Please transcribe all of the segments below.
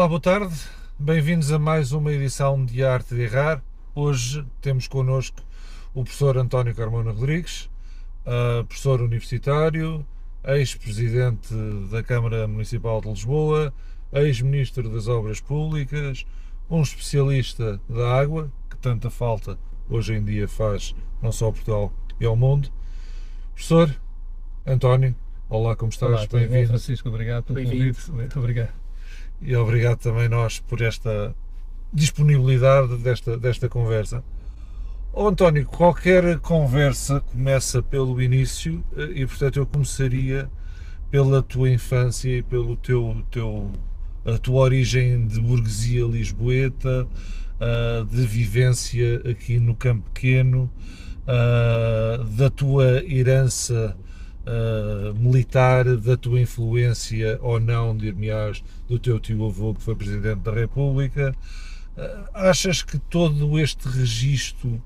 Olá, boa tarde, bem-vindos a mais uma edição de Arte de Errar. Hoje temos connosco o professor António Carmona Rodrigues, professor universitário, ex-presidente da Câmara Municipal de Lisboa, ex-ministro das Obras Públicas, um especialista da água, que tanta falta hoje em dia faz não só a Portugal e ao mundo. Professor António, olá, como estás? Olá, Bem-vindo. Francisco, obrigado pelo convite. Muito obrigado. E obrigado também nós por esta disponibilidade desta conversa. António, qualquer conversa começa pelo início e, portanto, eu começaria pela tua infância e pelo a tua origem de burguesia lisboeta, de vivência aqui no Campo Pequeno, da tua herança militar, da tua influência ou não, dir-me-ás, do teu tio-avô que foi Presidente da República. Achas que todo este registro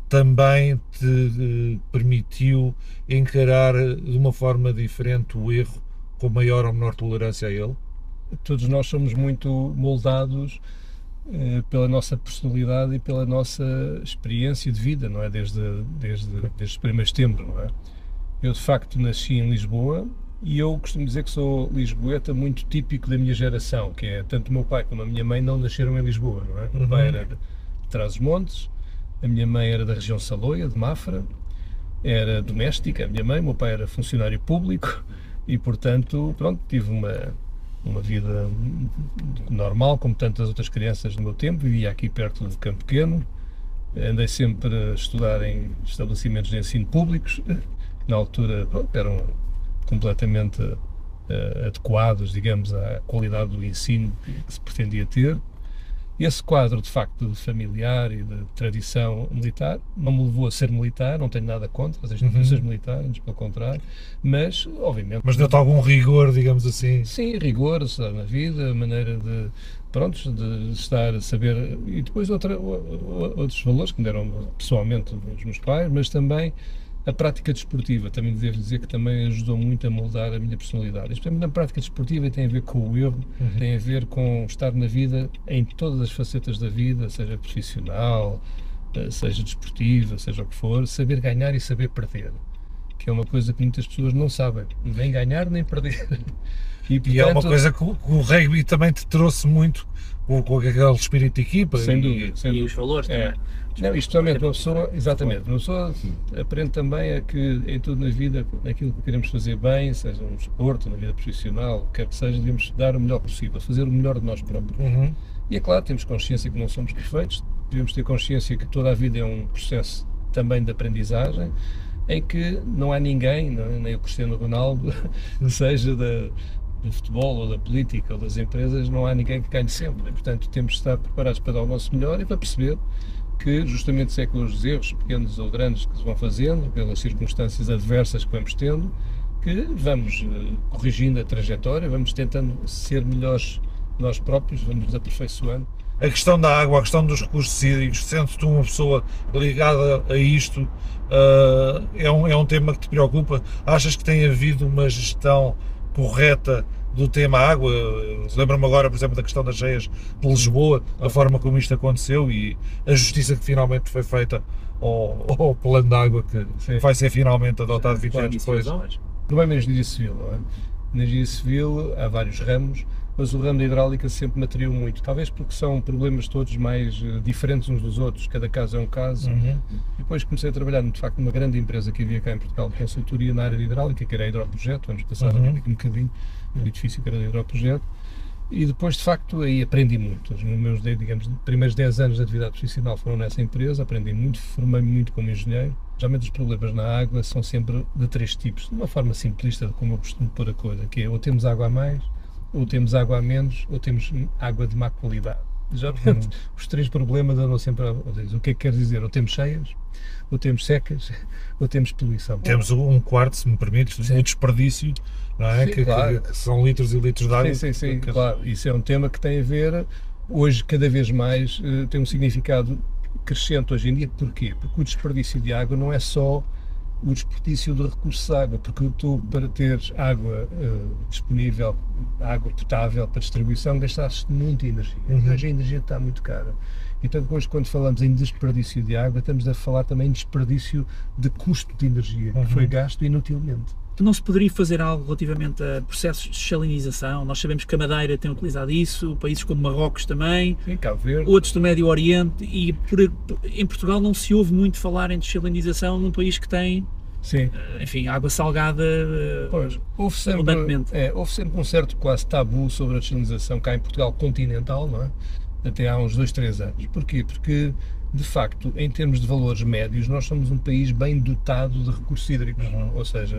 também te permitiu encarar de uma forma diferente o erro, com maior ou menor tolerância a ele? Todos nós somos muito moldados pela nossa personalidade e pela nossa experiência de vida, não é? Desde os primeiros tempos, não é? Eu, de facto, nasci em Lisboa e eu costumo dizer que sou lisboeta muito típico da minha geração, que é tanto o meu pai como a minha mãe não nasceram em Lisboa, não é? O meu pai era de Trás-os-Montes, a minha mãe era da região Saloia, de Mafra, era doméstica, a minha mãe, o meu pai era funcionário público e, portanto, pronto, tive uma vida normal, como tantas outras crianças do meu tempo. Vivia aqui perto do Campo Pequeno, andei sempre a estudar em estabelecimentos de ensino públicos, que na altura, pronto, eram completamente adequados, digamos, à qualidade do ensino que se pretendia ter. Esse quadro, de facto, familiar e de tradição militar não me levou a ser militar, não tenho nada contra as instituições militares, pelo contrário, mas, obviamente... Mas deu-te algum rigor, digamos assim? Sim, rigor, estar na vida, maneira de, pronto, de estar, a saber... E depois outros valores que me deram pessoalmente os meus pais, mas também a prática desportiva. Também devo dizer que também ajudou muito a moldar a minha personalidade. Especialmente na prática desportiva tem a ver com o erro, tem a ver com estar na vida, em todas as facetas da vida, seja profissional, seja desportiva, seja o que for, saber ganhar e saber perder, que é uma coisa que muitas pessoas não sabem, nem ganhar nem perder. E, portanto, é uma coisa que o rugby também te trouxe muito, com aquele espírito de equipa. Sem dúvida. E os valores também. Não, especialmente uma pessoa, exatamente, uma pessoa aprende também a que em tudo na vida, naquilo que queremos fazer bem, seja um desporto, na vida profissional, quer que seja, devemos dar o melhor possível, fazer o melhor de nós próprios. E é claro, temos consciência que não somos perfeitos, devemos ter consciência que toda a vida é um processo também de aprendizagem, em que não há ninguém, nem o Cristiano Ronaldo, seja do futebol ou da política ou das empresas, não há ninguém que ganhe sempre. E, portanto, temos de estar preparados para dar o nosso melhor e para perceber que justamente é com os erros pequenos ou grandes que se vão fazendo, pelas circunstâncias adversas que vamos tendo, que vamos corrigindo a trajetória, vamos tentando ser melhores nós próprios, vamos nos aperfeiçoando. A questão da água, a questão dos recursos hídricos, sendo-te uma pessoa ligada a isto, é um tema que te preocupa? Achas que tem havido uma gestão correta do tema água? Lembro-me agora, por exemplo, da questão das cheias de Lisboa, da forma como isto aconteceu e a justiça que finalmente foi feita ao plano de água que vai ser finalmente adotado 20 anos depois. Primeiro, na engenharia civil, não é? Na engenharia civil há vários ramos, mas o ramo da hidráulica sempre me atraiu muito, talvez porque são problemas todos mais diferentes uns dos outros, cada caso é um caso. E depois comecei a trabalhar, de facto, numa grande empresa que havia cá em Portugal, de consultoria na área de hidráulica, que era a Hidroprojeto, vamos passar a ver aqui um bocadinho, o edifício que era a Hidroprojeto, e depois, de facto, aí aprendi muito. Os meus, digamos, primeiros 10 anos de atividade profissional foram nessa empresa, aprendi muito, formei-me muito como engenheiro. Geralmente os problemas na água são sempre de 3 tipos, de uma forma simplista, de como eu costumo pôr a coisa, que é ou temos água a mais, ou temos água a menos, ou temos água de má qualidade. Geralmente os 3 problemas andam sempre o que é que quer dizer? Ou temos cheias, ou temos secas, ou temos poluição. Temos um quarto, se me permites, um desperdício, não é? Sim, claro. Que são litros e litros de água. Sim, claro. Isso é um tema que tem a ver, hoje cada vez mais, tem um significado crescente hoje em dia. Porquê? Porque o desperdício de água não é só o desperdício de recursos de água, porque tu, para teres água disponível, água potável para distribuição, gastaste muita energia. Hoje a energia está muito cara. Então, depois, quando falamos em desperdício de água, estamos a falar também em desperdício de custo de energia, que foi gasto inutilmente. Não se poderia fazer algo relativamente a processos de salinização? Nós sabemos que a Madeira tem utilizado isso, países como Marrocos também, Sim, Cabo Verde. Outros do Médio Oriente, e em Portugal não se ouve muito falar em dessalinização num país que tem, Sim. enfim, água salgada Pois, abundantemente. houve sempre um certo quase tabu sobre a dessalinização cá em Portugal continental, não é? Até há uns 2, 3 anos. Porquê? Porque, de facto, em termos de valores médios, nós somos um país bem dotado de recursos hídricos. Ou seja,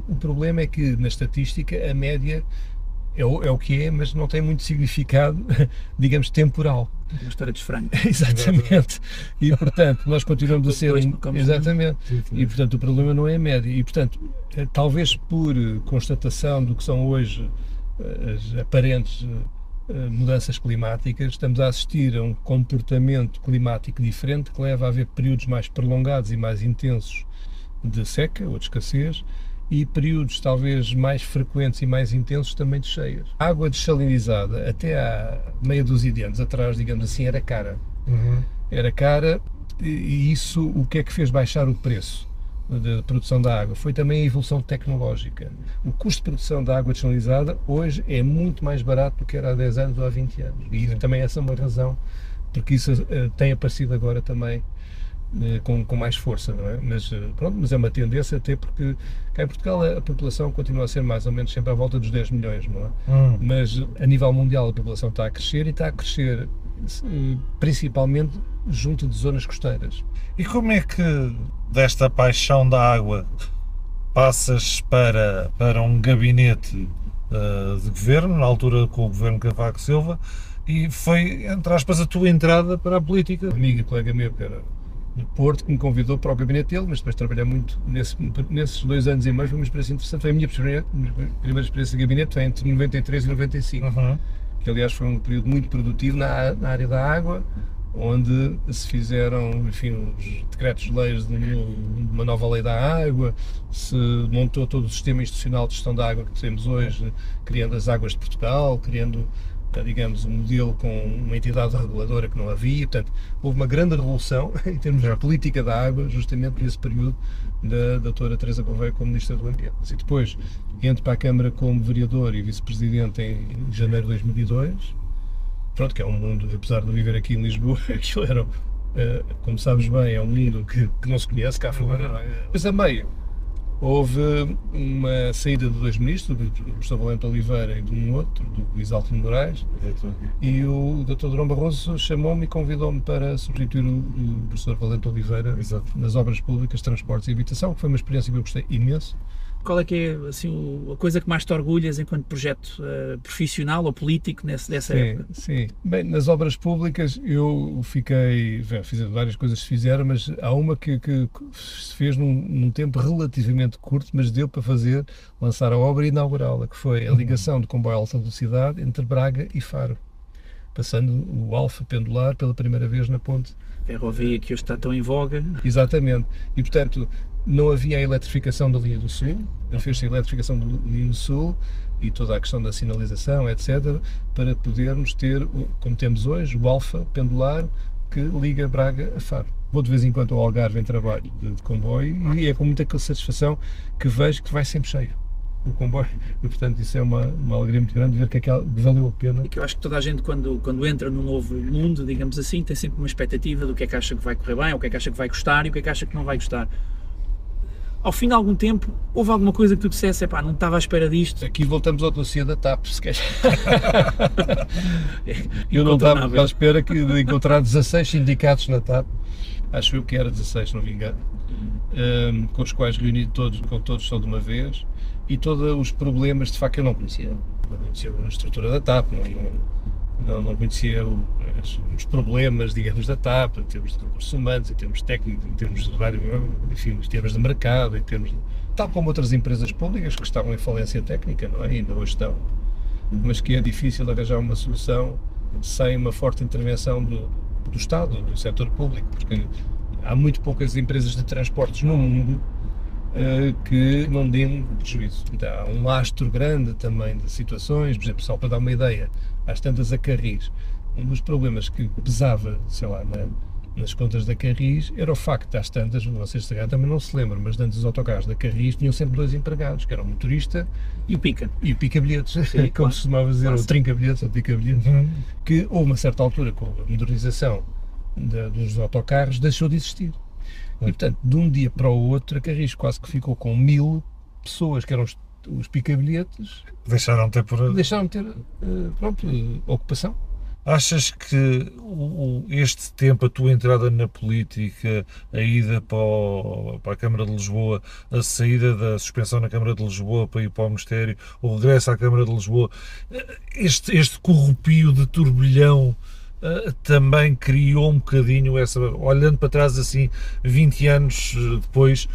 o problema é que, na estatística, a média é o que é, mas não tem muito significado, digamos, temporal. Uma história de frango. Exatamente. E, portanto, nós continuamos a ser... Exatamente. Sim. E, portanto, o problema não é a média. E, portanto, talvez por constatação do que são hoje as aparentes mudanças climáticas, estamos a assistir a um comportamento climático diferente que leva a haver períodos mais prolongados e mais intensos de seca ou de escassez e períodos talvez mais frequentes e mais intensos também de cheias. A água dessalinizada até há meia dúzia de anos atrás, digamos assim, era cara. Era cara e isso o que é que fez baixar o preço de produção da água? Foi também a evolução tecnológica. O custo de produção da água desalinizada hoje é muito mais barato do que era há 10 anos ou há 20 anos. E também essa é uma razão, porque isso tem aparecido agora também com mais força, não é? Mas pronto, mas é uma tendência, até porque cá em Portugal a população continua a ser mais ou menos sempre à volta dos 10 milhões, não é? Mas a nível mundial a população está a crescer e está a crescer principalmente junto de zonas costeiras. E como é que desta paixão da água passas para um gabinete de governo, na altura com o governo Cavaco Silva, e foi, entre aspas, a tua entrada para a política? Um amigo e colega meu que era do Porto, que me convidou para o gabinete dele, mas depois trabalhei muito nesses 2 anos e meio, foi uma experiência interessante. Foi a minha primeira experiência de gabinete, foi entre 93 e 95, que aliás foi um período muito produtivo na área da água, onde se fizeram, enfim, os decretos-leis de uma nova lei da água, se montou todo o sistema institucional de gestão da água que temos hoje, criando as Águas de Portugal, criando, digamos, um modelo com uma entidade reguladora que não havia. Portanto, houve uma grande revolução em termos de política da água, justamente nesse período da doutora Teresa Gouveia como Ministra do Ambiente. E depois entro para a Câmara como vereador e vice-presidente em janeiro de 2002. Pronto, que é um mundo, apesar de viver aqui em Lisboa, aquilo era, como sabes bem, é um mundo que não se conhece cá fora, não é? Mas a meio houve uma saída de 2 ministros, do professor Valente Oliveira e de um outro, do Luís Altino Moraes, e o Dr. Durão Barroso chamou-me e convidou-me para substituir o professor Valente Oliveira nas obras públicas, transportes e habitação, que foi uma experiência que eu gostei imenso. Qual é que é assim, a coisa que mais te orgulhas enquanto projeto profissional ou político dessa época? Sim. Bem, nas obras públicas eu fiz várias coisas que se fizeram, mas há uma que se fez num tempo relativamente curto, mas deu para lançar a obra e inaugurá-la, que foi a ligação de comboio a alta velocidade entre Braga e Faro, passando o Alfa pendular pela primeira vez na ponte. Ferrovia que hoje está tão em voga. Exatamente. E, portanto, não havia a eletrificação da linha do Sul, fez-se a eletrificação da linha do Sul e toda a questão da sinalização, etc., para podermos ter, como temos hoje, o Alfa pendular que liga Braga a Faro. Vou de vez em quando ao Algarve em trabalho de comboio e é com muita satisfação que vejo que vai sempre cheio o comboio, e portanto isso é uma alegria muito grande ver que valeu a pena. E que eu acho que toda a gente quando entra num novo mundo, digamos assim, tem sempre uma expectativa do que é que acha que vai correr bem, o que é que acha que vai gostar e o que é que acha que não vai gostar. Ao fim de algum tempo, houve alguma coisa que tu dissesse, não estava à espera disto? Aqui voltamos ao dossiê da TAP, se queres. Eu não estava à espera de encontrar 16 sindicatos na TAP, acho eu que era 16, se não me engano, com os quais reuni com todos só de uma vez, e todos os problemas, de facto, eu não conhecia a estrutura da TAP, não conhecia os problemas, digamos, da TAP, em termos de recursos humanos, em termos técnicos, em termos de vários, enfim, em termos de mercado, tal como outras empresas públicas que estavam em falência técnica, não é? Ainda hoje estão, mas que é difícil arranjar uma solução sem uma forte intervenção do Estado, do setor público, porque há muito poucas empresas de transportes no mundo que não dêem prejuízo. Então, há um lastro grande também de situações, por exemplo, só para dar uma ideia, às tantas a Carris, um dos problemas que pesava, sei lá, nas contas da Carris era o facto, às tantas, vocês também não se lembram, mas antes os autocarros da Carris tinham sempre dois empregados, que eram o motorista E o pica. e o pica-bilhetes, como claro. se costumava dizer, Claro. ou trinca-bilhetes, ou pica-bilhetes, que houve uma certa altura, com a modernização dos autocarros, deixou de existir. E, portanto, de um dia para o outro, a Carris quase que ficou com 1000 pessoas, que eram os pica-bilhetes, Deixaram de ter por... deixaram de ter, ocupação. Achas que este tempo, a tua entrada na política, a ida para a Câmara de Lisboa, a saída da suspensão na Câmara de Lisboa para ir para o Ministério, o regresso à Câmara de Lisboa, este corrupio de turbilhão também criou um bocadinho essa... Olhando para trás assim, 20 anos depois,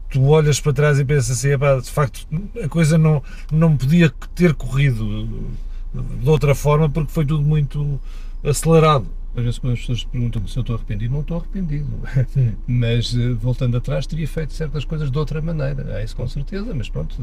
tu olhas para trás e pensas assim, de facto, a coisa não podia ter corrido de outra forma, porque foi tudo muito acelerado. Às vezes quando as pessoas perguntam se eu estou arrependido, não estou arrependido. Mas voltando atrás, teria feito certas coisas de outra maneira. É isso com certeza, mas pronto,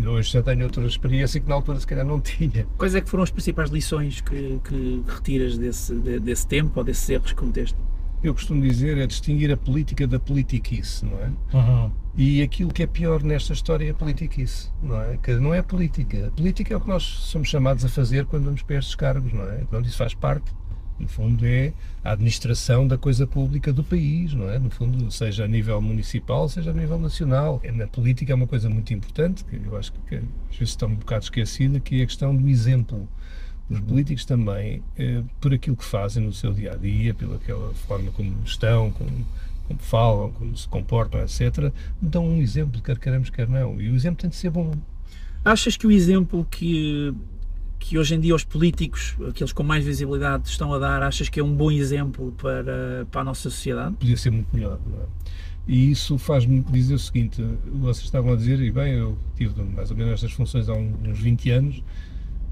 hoje já tenho outra experiência que na altura se calhar não tinha. Quais é que foram as principais lições que retiras desse tempo ou desses erros que cometeste? Eu costumo dizer é distinguir a política da politiquice, não é? E aquilo que é pior nesta história é a politiquice, não é? Que não é a política. A política é o que nós somos chamados a fazer quando vamos para estes cargos, não é? Portanto, isso faz parte, no fundo, é a administração da coisa pública do país, não é? No fundo, seja a nível municipal, seja a nível nacional. Na política é uma coisa muito importante, que eu acho que às vezes está um bocado esquecida, que é a questão do exemplo. Os políticos também, por aquilo que fazem no seu dia-a-dia, pela aquela forma como estão, como falam, como se comportam, etc., dão um exemplo, quer queremos, quer não. E o exemplo tem de ser bom. Achas que o exemplo que hoje em dia os políticos, aqueles com mais visibilidade, estão a dar, achas que é um bom exemplo para a nossa sociedade? Podia ser muito melhor, não é? E isso faz-me dizer o seguinte, vocês estavam a dizer, e bem, eu tive mais ou menos estas funções há uns 20 anos,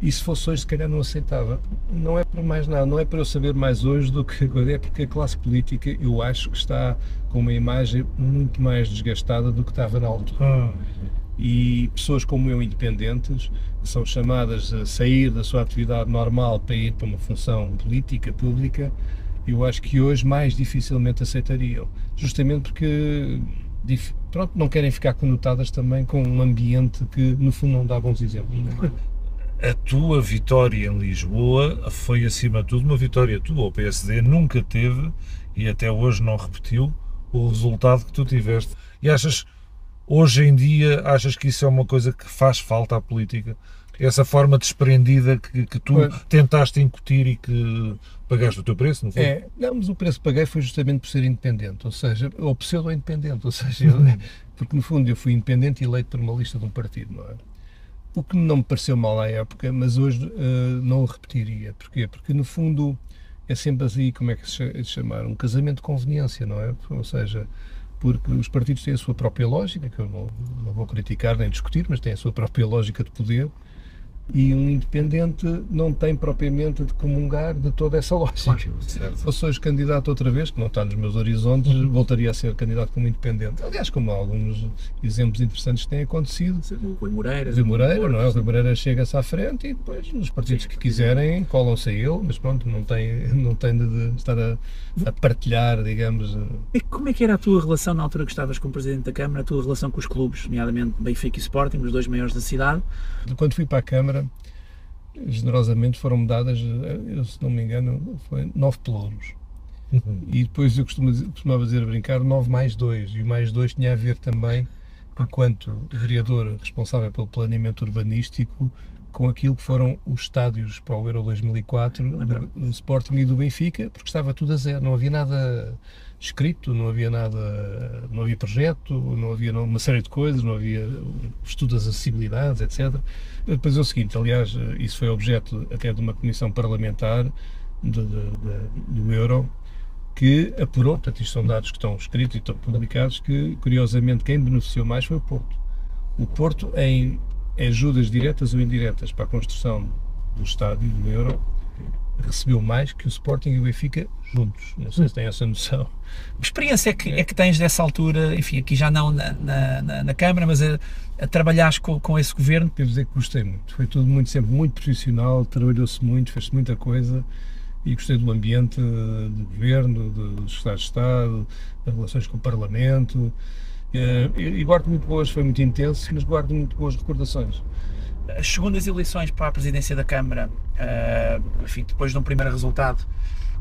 e se fosse hoje, se calhar não aceitava. Não é por mais nada, não é para eu saber mais hoje do que agora, é porque a classe política, eu acho que está com uma imagem muito mais desgastada do que estava na altura. E pessoas como eu, independentes, são chamadas a sair da sua atividade normal para ir para uma função política, pública, eu acho que hoje mais dificilmente aceitariam. Justamente porque, pronto, não querem ficar conotadas também com um ambiente que, no fundo, não dá bons exemplos. Não é? A tua vitória em Lisboa foi, acima de tudo, uma vitória tua. O PSD nunca teve, e até hoje não repetiu, o resultado que tu tiveste. E achas, hoje em dia, achas que isso é uma coisa que faz falta à política? Essa forma desprendida que tu tentaste incutir e que pagaste o teu preço, não foi? Não, mas o preço que paguei foi justamente por ser independente, ou pseudo-independente, ou seja, porque no fundo eu fui independente e eleito por uma lista de um partido, não é? O que não me pareceu mal à época, mas hoje não o repetiria. Porquê? Porque no fundo é sempre assim, como é que se chama? Um casamento de conveniência, não é? Ou seja, porque os partidos têm a sua própria lógica, que eu não vou criticar nem discutir, mas têm a sua própria lógica de poder, e um independente não tem propriamente de comungar de toda essa lógica. Se fosse hoje candidato outra vez, que não está nos meus horizontes, voltaria a ser candidato como independente. Aliás, como alguns exemplos interessantes têm acontecido. O Rui Moreira. Não é? O Rui Moreira chega-se à frente e depois os partidos que quiserem colam-se a ele, mas pronto, não tem de estar a partilhar, digamos. E como é que era a tua relação na altura que estavas como Presidente da Câmara, a tua relação com os clubes, nomeadamente Benfica e Sporting, os dois maiores da cidade? Quando fui para a Câmara, generosamente foram-me dadas, eu, se não me engano, foi 9 pelouros. E depois eu costumava dizer a brincar 9 mais 2, e o mais 2 tinha a ver também, enquanto vereador responsável pelo planeamento urbanístico, com aquilo que foram os estádios para o Euro 2004 do Sporting e do Benfica, porque estava tudo a zero, não havia nada escrito, não havia projeto, não havia uma série de coisas, não havia estudo das acessibilidades, etc. Depois é o seguinte, aliás, isso foi objeto até de uma comissão parlamentar do Euro, que apurou, portanto isto são dados que estão escritos e estão publicados, que curiosamente quem beneficiou mais foi o Porto. O Porto em ajudas diretas ou indiretas para a construção do estádio do Euro recebeu mais que o Sporting e o Benfica juntos. Não sei se têm essa noção. Que experiência é que tens dessa altura, enfim, aqui já não na Câmara, mas a trabalhares com esse governo? Devo dizer que gostei muito. Foi tudo sempre muito profissional, trabalhou-se muito, fez-se muita coisa e gostei do ambiente do governo, dos secretários de Estado, das relações com o Parlamento. E guardo muito boas, foi muito intenso, mas guardo muito boas recordações. As segundas eleições para a presidência da Câmara, enfim, depois de um primeiro resultado,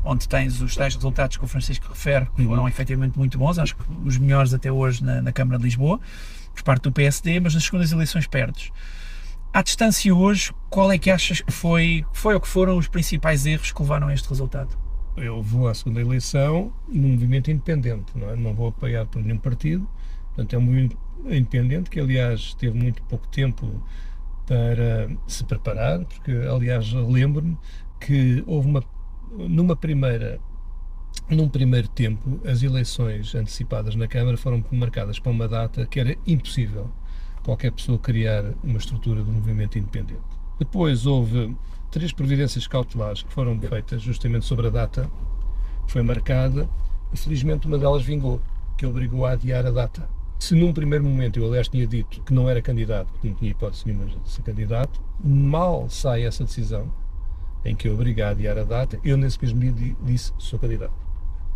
onde tens os tais resultados que o Francisco refere, que foram efetivamente muito bons, acho que os melhores até hoje na Câmara de Lisboa, por parte do PSD, mas nas segundas eleições perdes. À distância hoje, qual é que achas que foi ou que foram os principais erros que levaram a este resultado? Eu vou à segunda eleição num movimento independente, não é? Não vou apoiar por nenhum partido, portanto é um movimento independente que, aliás, teve muito pouco tempo para se preparar, porque, aliás, lembro-me que houve num primeiro tempo, as eleições antecipadas na Câmara foram marcadas para uma data que era impossível qualquer pessoa criar uma estrutura de movimento independente. Depois houve 3 providências cautelares que foram feitas justamente sobre a data que foi marcada e, felizmente, uma delas vingou, que obrigou a adiar a data. Se num primeiro momento eu, aliás, tinha dito que não era candidato, que não tinha hipótese nenhuma de ser candidato, mal sai essa decisão, em que eu obrigo a adiar a data, eu nesse mesmo dia disse sou candidato.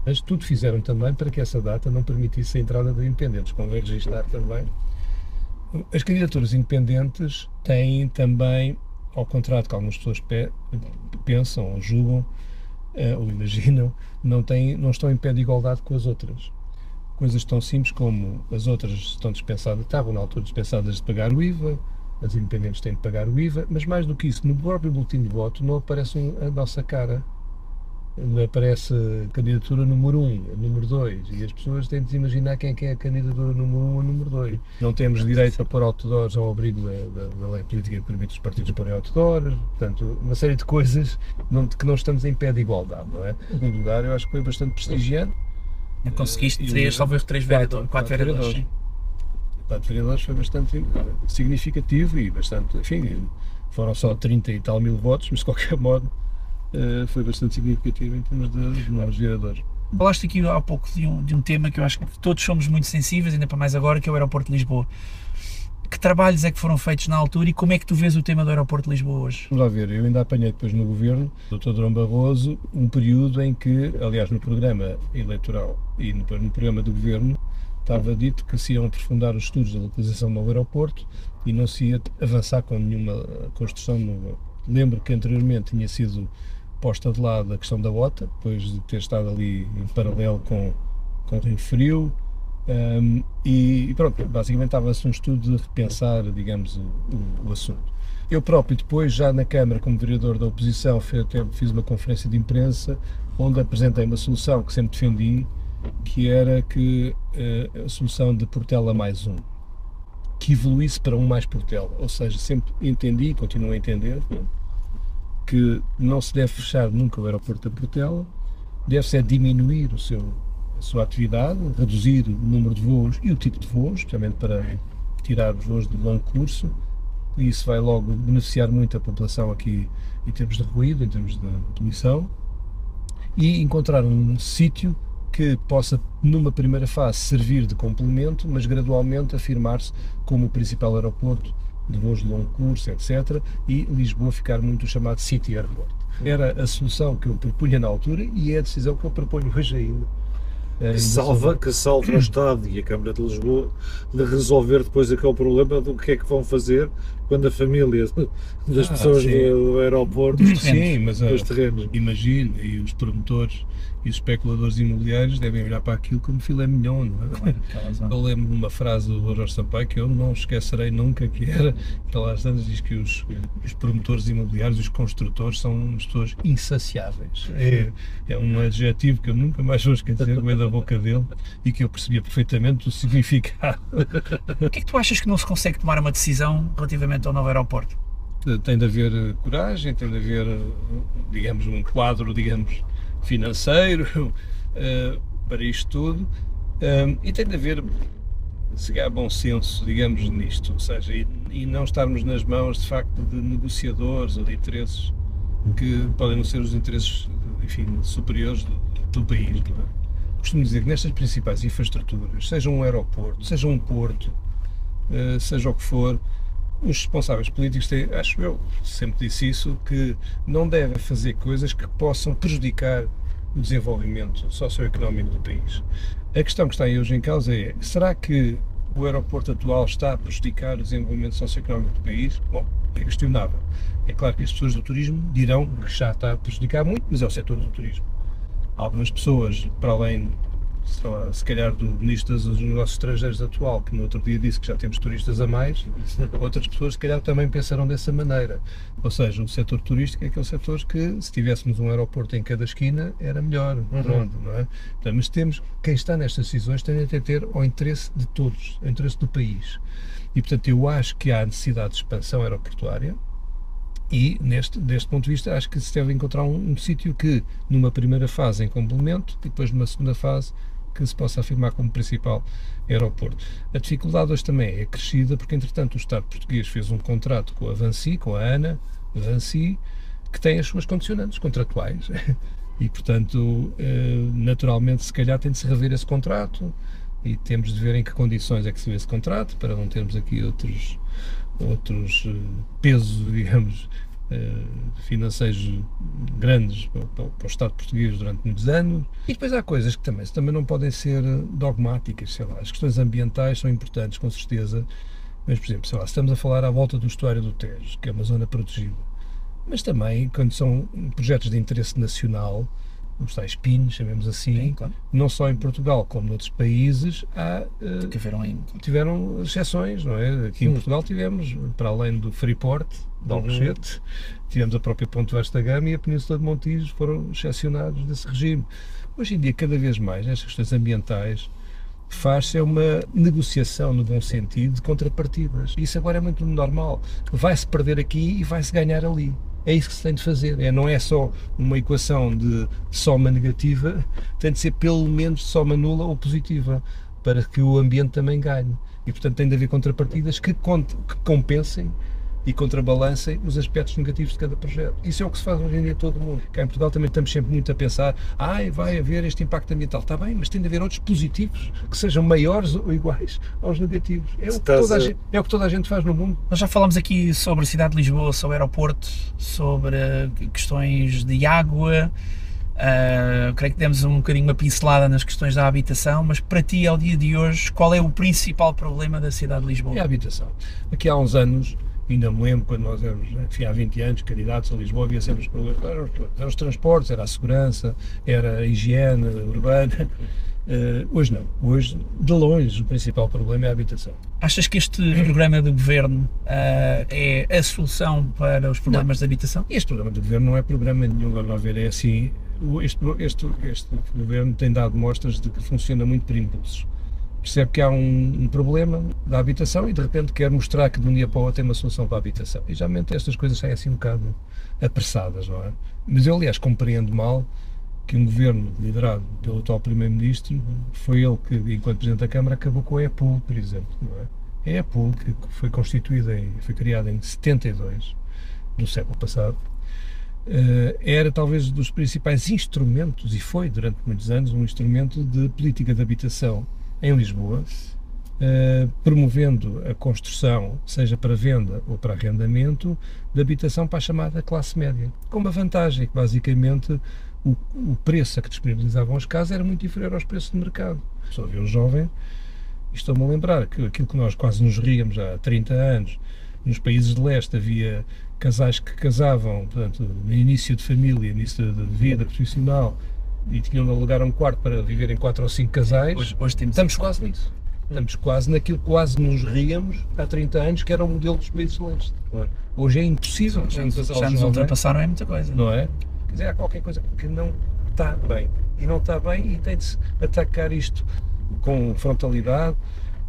Mas tudo fizeram também para que essa data não permitisse a entrada de independentes. Convém registrar também. As candidaturas independentes têm também, ao contrário do que algumas pessoas pensam ou julgam ou imaginam, não estão em pé de igualdade com as outras. Coisas tão simples como as outras estavam na altura dispensadas de pagar o IVA, as independentes têm de pagar o IVA, mas mais do que isso, no próprio boletim de voto não aparece a nossa cara, não aparece a candidatura número 1, número 2, e as pessoas têm de se imaginar quem é a candidatura número 1 ou número 2. Não temos direito a pôr outdoors ao abrigo da lei política que permite os partidos porem outdoors, portanto, uma série de coisas que não estamos em pé de igualdade, não é? Em segundo lugar, eu acho que foi bastante prestigiante. Conseguiste 4 vereadores. 4 vereadores foi bastante significativo e bastante, enfim, foram só 30 e tal mil votos, mas de qualquer modo foi bastante significativo em termos de novos vereadores. Falaste aqui há pouco de um tema que eu acho que todos somos muito sensíveis, ainda para mais agora, que é o aeroporto de Lisboa. Que trabalhos é que foram feitos na altura e como é que tu vês o tema do aeroporto de Lisboa hoje? Vamos lá ver, eu ainda apanhei depois no governo, Dr. Durão Barroso, um período em que, aliás, no programa eleitoral e no programa do governo, estava dito que se iam aprofundar os estudos da localização do novo aeroporto e não se ia avançar com nenhuma construção nova. Lembro que anteriormente tinha sido posta de lado a questão da OTA, depois de ter estado ali em paralelo com o Rio Frio, e pronto, basicamente estava-se um estudo de repensar, digamos, o assunto. Eu próprio depois, já na Câmara, como vereador da oposição, fiz uma conferência de imprensa onde apresentei uma solução que sempre defendi, que era que a solução de Portela mais um, que evoluísse para um mais Portela, ou seja, sempre entendi e continuo a entender que não se deve fechar nunca o aeroporto de Portela, deve-se diminuir a sua atividade, reduzir o número de voos e o tipo de voos, especialmente para tirar os voos de longo curso, e isso vai logo beneficiar muito a população aqui em termos de ruído, em termos de poluição, e encontrar um sítio que possa, numa primeira fase, servir de complemento, mas gradualmente afirmar-se como o principal aeroporto de voos de longo curso, etc., e Lisboa ficar muito chamado City Airport. Era a solução que eu propunha na altura e é a decisão que eu proponho hoje ainda. Que salva o Estado e a Câmara de Lisboa de resolver depois aquele problema do que é que vão fazer quando a família das pessoas do aeroporto os terrenos. Imagino, e os promotores e os especuladores imobiliários devem olhar para aquilo como filé mignon, não é? Eu lembro de uma frase do Jorge Sampaio que eu não esquecerei nunca, que era, que lá diz que os promotores imobiliários, os construtores, são umas pessoas insaciáveis. É um adjetivo que eu nunca mais vou esquecer, veio da boca dele, e que eu percebia perfeitamente o significado. O que é que tu achas que não se consegue tomar uma decisão relativamente ao novo aeroporto? Tem de haver coragem, tem de haver, digamos, um quadro, digamos, financeiro para isto tudo, e tem de haver, se calhar, bom senso, digamos, nisto, ou seja, e não estarmos nas mãos, de facto, de negociadores ou de interesses que podem não ser os interesses, enfim, superiores do país. Não é? Costumo dizer que nestas principais infraestruturas, seja um aeroporto, seja um porto, seja o que for, os responsáveis políticos têm, acho eu, sempre disse isso, que não devem fazer coisas que possam prejudicar o desenvolvimento socioeconómico do país. A questão que está aí hoje em causa é, será que o aeroporto atual está a prejudicar o desenvolvimento socioeconómico do país? Bom, é questionável. É claro que as pessoas do turismo dirão que já está a prejudicar muito, mas é o setor do turismo. Algumas pessoas, para além, se calhar, do Ministro dos Negócios Estrangeiros atual, que no outro dia disse que já temos turistas a mais, outras pessoas, se calhar, também pensarão dessa maneira. Ou seja, o setor turístico é aquele setor que, se tivéssemos um aeroporto em cada esquina, era melhor. Pronto, não é? Então, mas quem está nestas decisões tem de ter o interesse de todos, o interesse do país. E, portanto, eu acho que há necessidade de expansão aeroportuária. E, deste ponto de vista, acho que se deve encontrar um sítio que, numa primeira fase, em complemento, e depois numa segunda fase, que se possa afirmar como principal aeroporto. A dificuldade hoje também é crescida, porque, entretanto, o Estado português fez um contrato com a Vinci, com a ANA, Vinci, que tem as suas condicionantes contratuais. E, portanto, naturalmente, se calhar tem de se rever esse contrato, e temos de ver em que condições é que se vê esse contrato, para não termos aqui outros pesos, digamos, financeiros grandes para o Estado português durante muitos anos. E depois há coisas que também não podem ser dogmáticas, sei lá, as questões ambientais são importantes, com certeza, mas, por exemplo, sei lá, estamos a falar à volta do estuário do Tejo, que é uma zona protegida, mas também, quando são projetos de interesse nacional, os tais PINs, chamemos assim, Sim, claro. não só em Portugal como noutros países, tiveram exceções, não é? Aqui em Portugal tivemos, para além do Freeport, de Alcochete, tivemos a própria Ponte Vasta Gama e a Península de Montijo foram excepcionados desse regime. Hoje em dia, cada vez mais, nestas questões ambientais, faz-se uma negociação, no bom sentido, de contrapartidas. Isso agora é muito normal. Vai-se perder aqui e vai-se ganhar ali. É isso que se tem de fazer, não é só uma equação de soma negativa, tem de ser pelo menos de soma nula ou positiva, para que o ambiente também ganhe. E, portanto, tem de haver contrapartidas que compensem e contrabalancem os aspectos negativos de cada projeto. Isso é o que se faz hoje em dia em todo o mundo. Cá em Portugal também estamos sempre muito a pensar, vai haver este impacto ambiental. Está bem, mas tem de haver outros positivos que sejam maiores ou iguais aos negativos. É o que toda a gente faz no mundo. Nós já falámos aqui sobre a cidade de Lisboa, sobre o aeroporto, sobre questões de água, creio que demos um bocadinho uma pincelada nas questões da habitação, mas para ti, ao dia de hoje, qual é o principal problema da cidade de Lisboa? É a habitação. Aqui há uns anos, ainda me lembro, quando nós éramos, enfim, há 20 anos, candidatos a Lisboa, havia sempre os problemas, eram os transportes, era a segurança, era a higiene urbana. Hoje não. Hoje, de longe, o principal problema é a habitação. Achas que este programa do Governo é a solução para os problemas de habitação? Este programa do Governo não é programa nenhum, vamos ver, é assim, este Governo tem dado mostras de que funciona muito por impulsos. Percebe que há um problema da habitação e de repente quer mostrar que de um dia para o outro tem uma solução para a habitação. E geralmente estas coisas saem assim um bocado apressadas, não é? Mas eu, aliás, compreendo mal que um governo liderado pelo atual Primeiro-Ministro foi ele que, enquanto Presidente da Câmara, acabou com a EPUL, por exemplo, não é? A EPUL, que foi criada em 72, do século passado, era talvez dos principais instrumentos, e foi durante muitos anos, um instrumento de política de habitação em Lisboa, promovendo a construção, seja para venda ou para arrendamento, de habitação para a chamada classe média, com uma vantagem que basicamente o preço a que disponibilizavam as casas era muito inferior aos preços de mercado. Só havia um jovem, e estou-me a lembrar que aquilo que nós quase nos ríamos há 30 anos, nos países de leste havia casais que casavam, portanto, no início de família, início de vida profissional, e tinham de alugar um quarto para viverem 4 ou 5 casais. Hoje estamos quase nisso. Estamos quase naquilo que quase nos ríamos há 30 anos, que era o modelo dos países de leste. Claro. Hoje é impossível. Já nos ultrapassaram é muita coisa. Não é? Quer dizer, há qualquer coisa que não está bem. E não está bem e tem de se atacar isto com frontalidade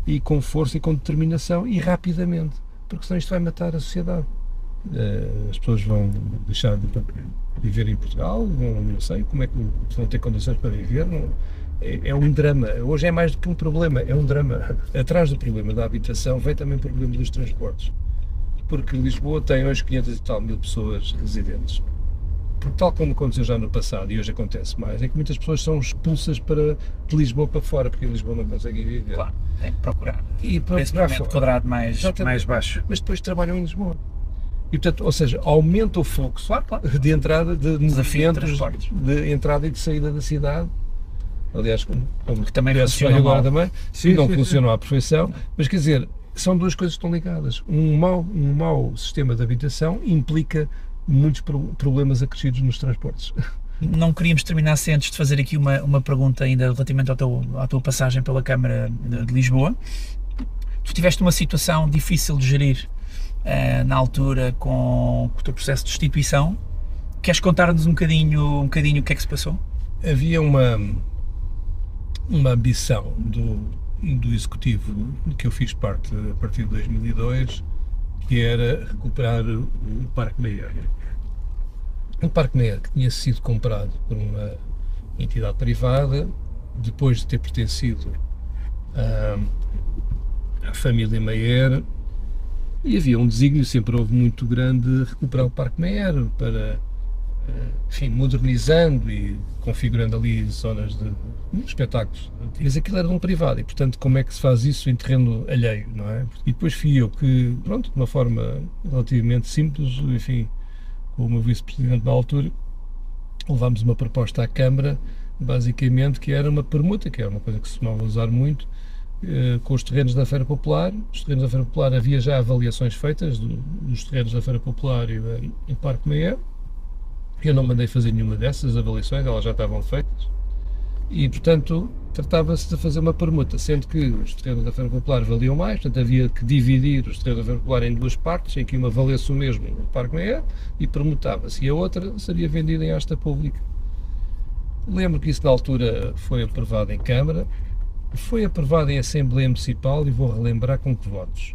e com força e com determinação e rapidamente. Porque senão isto vai matar a sociedade. As pessoas vão deixar de viver em Portugal, não sei como é que vão ter condições para viver. É um drama. Hoje é mais do que um problema, é um drama. Atrás do problema da habitação vem também o problema dos transportes. Porque Lisboa tem hoje 500 e tal mil pessoas residentes. Porque tal como aconteceu já no passado, e hoje acontece mais, é que muitas pessoas são expulsas de Lisboa para fora, porque em Lisboa não conseguem viver. Claro, tem que procurar. E para Esse procurar metro fora. quadrado mais Exatamente. baixo. Mas depois trabalham em Lisboa. E, portanto, ou seja, aumenta o fluxo de entrada de Desafio de movimentos transportes. de entrada e de saída da cidade. Aliás, como Que também tivesse funciona agora mal. também, Sim, não sim, funcionam à perfeição, mas quer dizer, são duas coisas que estão ligadas. Um mau sistema de habitação implica muitos problemas acrescidos nos transportes. Não queríamos terminar sem antes de fazer aqui uma pergunta ainda relativamente à tua passagem pela Câmara de Lisboa. Tu tiveste uma situação difícil de gerir na altura com o teu processo de destituição. Queres contar-nos um bocadinho o que é que se passou? Havia uma ambição do Executivo que eu fiz parte a partir de 2002, que era recuperar o Parque Mayer. O Parque Mayer, que tinha sido comprado por uma entidade privada, depois de ter pertencido à família Mayer, e havia um desígnio, sempre houve muito grande, de recuperar o Parque Mayer para, enfim, modernizando e configurando ali zonas de espetáculos. Mas aquilo era de um privado e, portanto, como é que se faz isso em terreno alheio, não é? E depois fui eu que, pronto, de uma forma relativamente simples, enfim, com o meu vice-presidente na altura, levámos uma proposta à Câmara, basicamente, que era uma permuta, que era uma coisa que se costumava usar muito, com os terrenos da Feira Popular. Os terrenos da Feira Popular, havia já avaliações feitas dos terrenos da Feira Popular e do Parque Mayer. Eu não mandei fazer nenhuma dessas avaliações, elas já estavam feitas. E, portanto, tratava-se de fazer uma permuta, sendo que os terrenos da Feira Popular valiam mais, portanto havia que dividir os terrenos da Feira Popular em duas partes, em que uma valesse o mesmo no Parque Mayer e permutava-se, e a outra seria vendida em asta pública. Lembro que isso na altura foi aprovado em Câmara, foi aprovado em Assembleia Municipal e vou relembrar com que votos.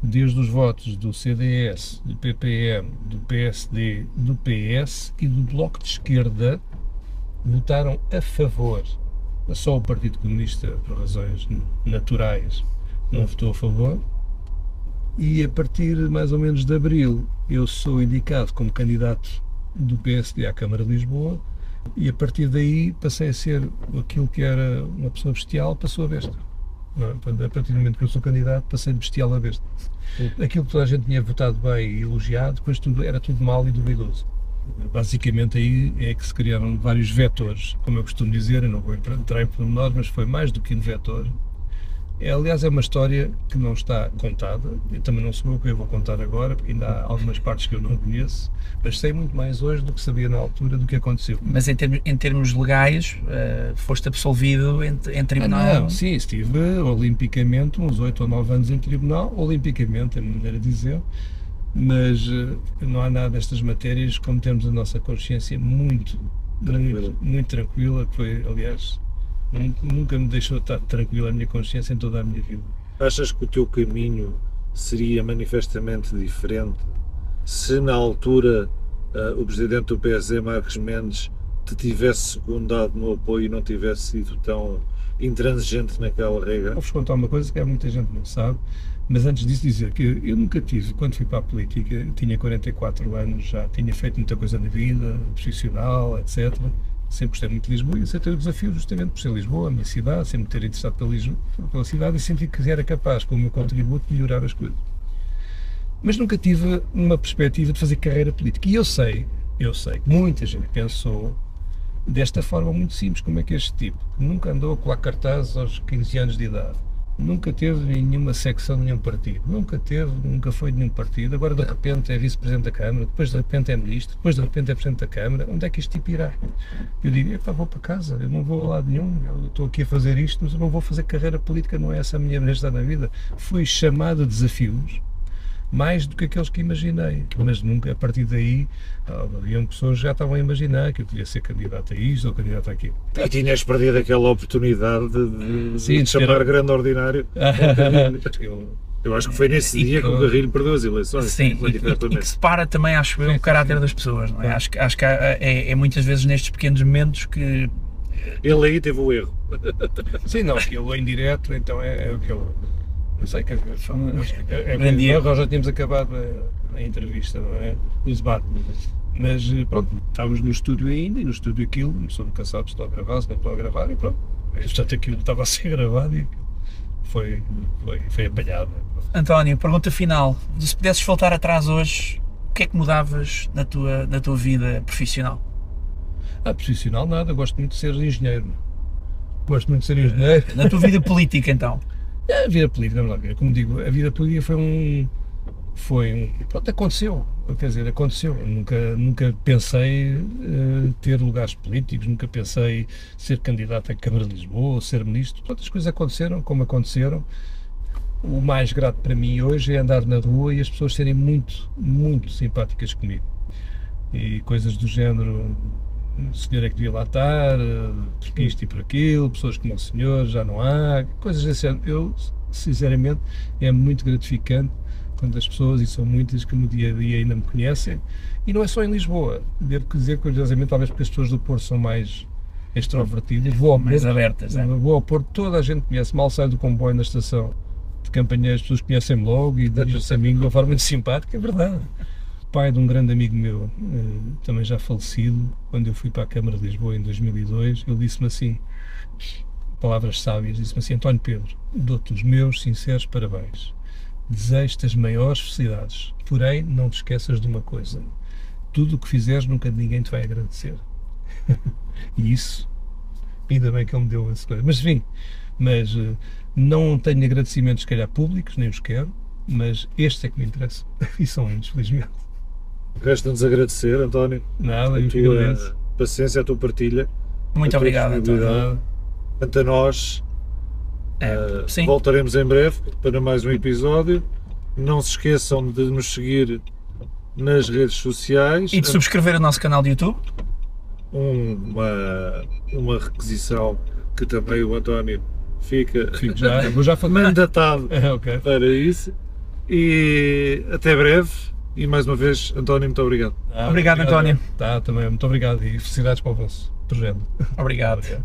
Desde os votos do CDS, do PPM, do PSD, do PS e do Bloco de Esquerda, votaram a favor. Só o Partido Comunista, por razões naturais, não votou a favor. E a partir mais ou menos de abril, eu sou indicado como candidato do PSD à Câmara de Lisboa, e a partir daí passei a ser aquilo que era uma pessoa bestial, passou a besta. Portanto, a partir do momento que eu sou candidato, passei de bestial a besta. Aquilo que toda a gente tinha votado bem e elogiado, depois era tudo mal e duvidoso. Basicamente aí é que se criaram vários vetores, como eu costumo dizer, eu não vou entrar em pormenores, mas foi mais do que um vetor. Aliás, é uma história que não está contada, e também não sou eu que eu vou contar agora, porque ainda há algumas partes que eu não conheço, mas sei muito mais hoje do que sabia na altura do que aconteceu. Mas em termos legais, foste absolvido em tribunal? Não, sim, estive olimpicamente uns 8 ou 9 anos em tribunal, olimpicamente, é a maneira de dizer, mas não há nada destas matérias como temos a nossa consciência muito tranquila, que foi, aliás, nunca me deixou estar tranquila a minha consciência em toda a minha vida. Achas que o teu caminho seria manifestamente diferente se na altura o presidente do PSD, Marcos Mendes, te tivesse secundado no apoio e não tivesse sido tão intransigente naquela regra? Vou-vos contar uma coisa que muita gente não sabe, mas antes disso dizer que eu nunca tive, quando fui para a política, tinha 44 anos, já tinha feito muita coisa na vida, profissional, etc. Sempre gostei muito de Lisboa e aceitei o desafio justamente por ser Lisboa, a minha cidade, sempre me ter interessado pela cidade e senti que era capaz, com o meu contributo, de melhorar as coisas. Mas nunca tive uma perspectiva de fazer carreira política. E eu sei que muita gente pensou desta forma muito simples, como é que este tipo, que nunca andou a colar cartazes aos 15 anos de idade, nunca teve nenhuma secção de nenhum partido, nunca foi de nenhum partido, agora de repente é vice-presidente da Câmara, depois de repente é ministro, depois de repente é presidente da Câmara, onde é que este tipo irá? Eu digo, vou para casa, eu não vou a lado nenhum, eu estou aqui a fazer isto, mas eu não vou fazer carreira política, não é essa a minha maneira na vida. Fui chamado a desafios, mais do que aqueles que imaginei, mas nunca, a partir daí, haviam pessoas que já estavam a imaginar que eu podia ser candidato a isto ou candidato a aquilo. E tinhas perdido aquela oportunidade de chamar grande ordinário. Eu acho que foi nesse dia que o Carrilho perdeu as eleições. Sim, e que separa também, acho eu, o caráter das pessoas, não é? Acho que é muitas vezes nestes pequenos momentos que... Ele aí teve o erro. Sim, não, que ele é indireto, então é o que eu... Não sei o que é que nós já tínhamos acabado a entrevista, não é? O debate. Mas pronto, estávamos no estúdio ainda, e no estúdio aquilo, a pessoa nunca sabe se estou a gravar, se não estou a gravar, e pronto. Portanto, aquilo estava a ser gravado e foi apanhado. António, pergunta final. Se pudesses voltar atrás hoje, o que é que mudavas na tua vida profissional? Profissional nada, gosto muito de ser engenheiro. Gosto muito de ser engenheiro. Na tua vida política, então? A vida política, vamos lá ver, como digo, a vida política pronto, aconteceu, quer dizer, aconteceu. Nunca pensei ter lugares políticos, nunca pensei ser candidato à Câmara de Lisboa ou ser ministro. Pronto, as coisas aconteceram como aconteceram. O mais grato para mim hoje é andar na rua e as pessoas serem muito, muito simpáticas comigo. E coisas do género, o senhor é que devia lá estar, por isto e por aquilo, pessoas como o senhor, já não há, coisas desse género. Eu, sinceramente, é muito gratificante quando as pessoas, e são muitas que no dia a dia ainda me conhecem, e não é só em Lisboa, devo dizer curiosamente, talvez porque as pessoas do Porto são mais extrovertidas, Mais abertas, vou ao Porto, toda a gente conhece, mal sai do comboio na estação de Campanhães, as pessoas conhecem-me logo e dirigem-se a mim de uma forma muito simpática, é verdade. O pai de um grande amigo meu, também já falecido, quando eu fui para a Câmara de Lisboa em 2002, ele disse-me assim, palavras sábias, disse-me assim: António Pedro, dou-te os meus sinceros parabéns. Desejo-te as maiores felicidades, porém não te esqueças de uma coisa: tudo o que fizeres nunca ninguém te vai agradecer. E isso, ainda bem que ele me deu essa coisa. Mas enfim, não tenho agradecimentos, se calhar, públicos, nem os quero, mas este é que me interessa, e são muitos, felizmente. Resta-nos agradecer, António, Nada, a tua paciência, a tua partilha. Muito obrigado, António. Quanto a nós, Sim. voltaremos em breve para mais um episódio. Não se esqueçam de nos seguir nas redes sociais. E de subscrever o nosso canal de YouTube. Uma requisição que também o António fica vou já mandatado okay. para isso. E até breve. E mais uma vez, António, muito obrigado. Obrigado, António. Também, muito obrigado e felicidades para o vosso projeto. Obrigado.